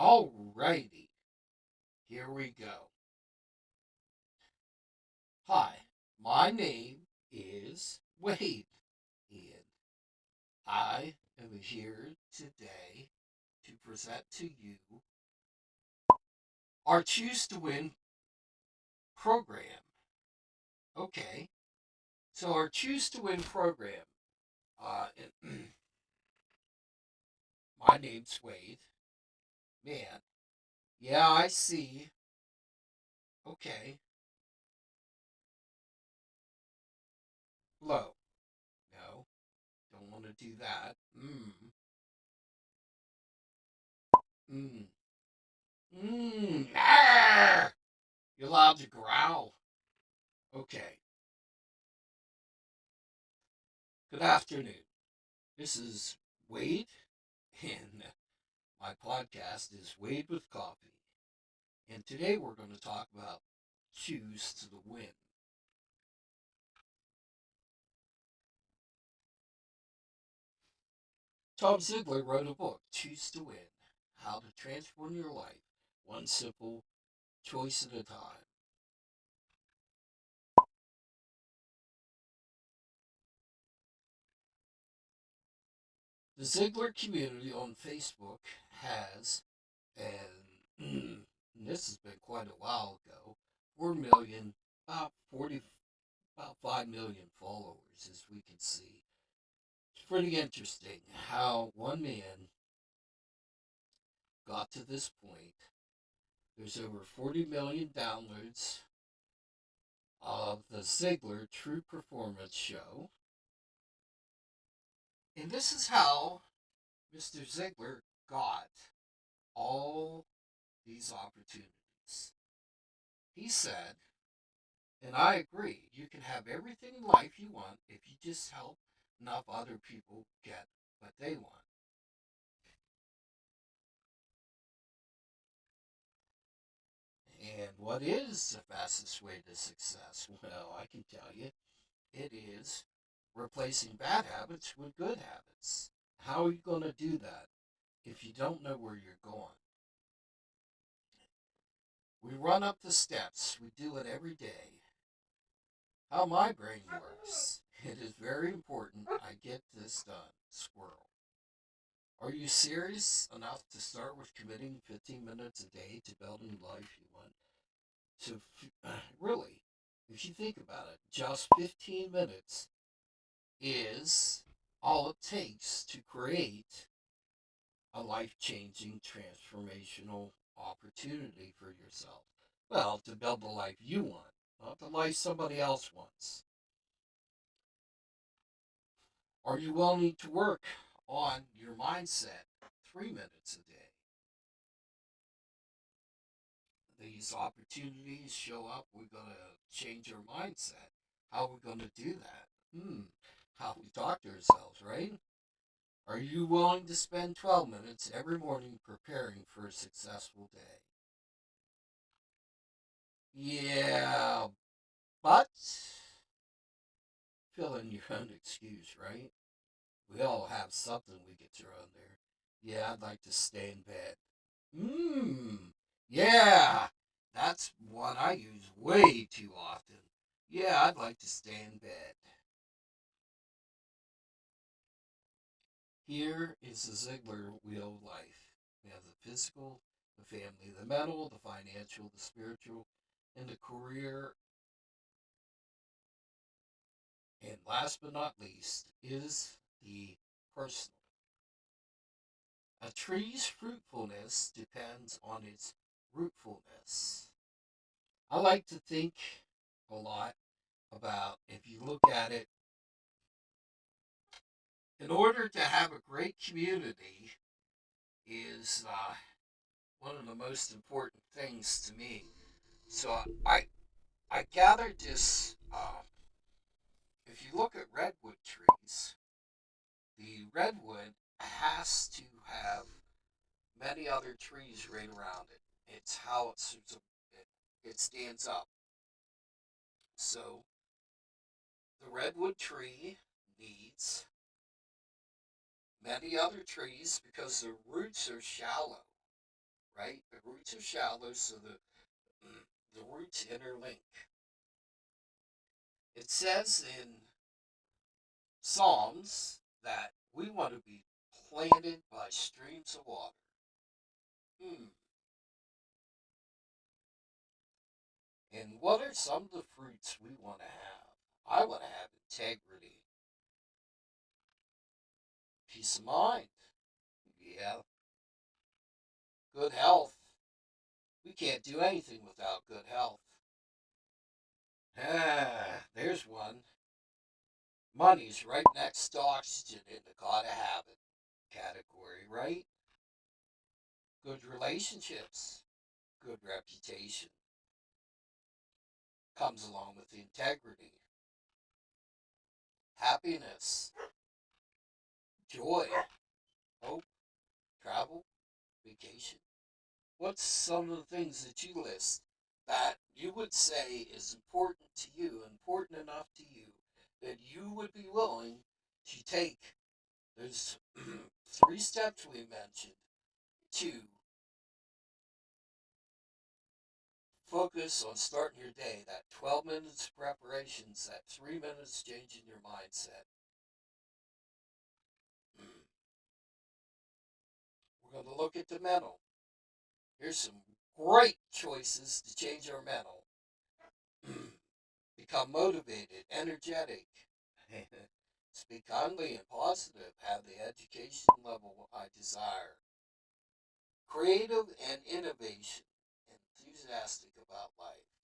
Alrighty, here we go. Hi, my name is Wade, and I am here today to present to you our Choose to Win program. Okay, so our Choose to Win program. Uh, my name's Wade. Man, yeah, I see. Okay, low. No, don't want to do that. Mm, arr! You're allowed to growl. Okay. Good afternoon. This is Wade, and my podcast is Wade with Coffee. And today we're going to talk about Choose to the Win. Tom Ziegler wrote a book, Choose to Win: How to Transform Your Life One Simple Choice at a Time. The Ziegler community on Facebook has, and this has been quite a while ago, 4 million, about 40, about 5 million followers, as we can see. It's pretty interesting how one man got to this point. There's over 40 million downloads of the Ziegler True Performance Show. And this is how Mr. Ziegler got all these opportunities. He said, and I agree, you can have everything in life you want if you just help enough other people get what they want. And what is the fastest way to success? Well, I can tell you, it is replacing bad habits with good habits. How are you going to do that if you don't know where you're going? We run up the steps, we do it every day. How my brain works. It is very important I get this done, squirrel. Are you serious enough to start with committing 15 minutes a day to building the life you want? So, really, if you think about it, just 15 minutes is all it takes to create a life changing, transformational opportunity for yourself. Well, to build the life you want, not the life somebody else wants. Are you willing to work on your mindset 3 minutes a day? These opportunities show up, we're going to change our mindset. How are we going to do that? How we talk to ourselves, right? Are you willing to spend 12 minutes every morning preparing for a successful day? Yeah, but fill in your own excuse, right? We all have something we could throw in there. Yeah, I'd like to stay in bed. Yeah, that's one I use way too often. Yeah, I'd like to stay in bed. Here is the Ziegler wheel of life. We have the physical, the family, the mental, the financial, the spiritual, and the career. And last but not least is the personal. A tree's fruitfulness depends on its rootfulness. I like to think a lot about, if you look at it, in order to have a great community is one of the most important things to me. So I gathered this. If you look at redwood trees, the redwood has to have many other trees right around it. It's how it stands up. So the redwood tree needs many other trees because the roots are shallow. right? The roots are shallow, so the roots interlink. It says in Psalms that we want to be planted by streams of water. Hmm. And what are some of the fruits we want to have? I want to have integrity, peace of mind, yeah, good health. We can't do anything without good health. Ah, there's one. Money's right next to oxygen in the gotta have it category, right? Good relationships, good reputation comes along with integrity, happiness, joy, hope, travel, vacation. What's some of the things that you list that you would say is important to you, important enough to you, that you would be willing to take? There's three steps we mentioned to focus on starting your day. That 12 minutes preparations, that 3 minutes changing your mindset. We're going to look at the mental. Here's some great choices to change our mental. Become motivated, energetic, speak kindly and positive, have the education level I desire, creative and innovation, enthusiastic about life.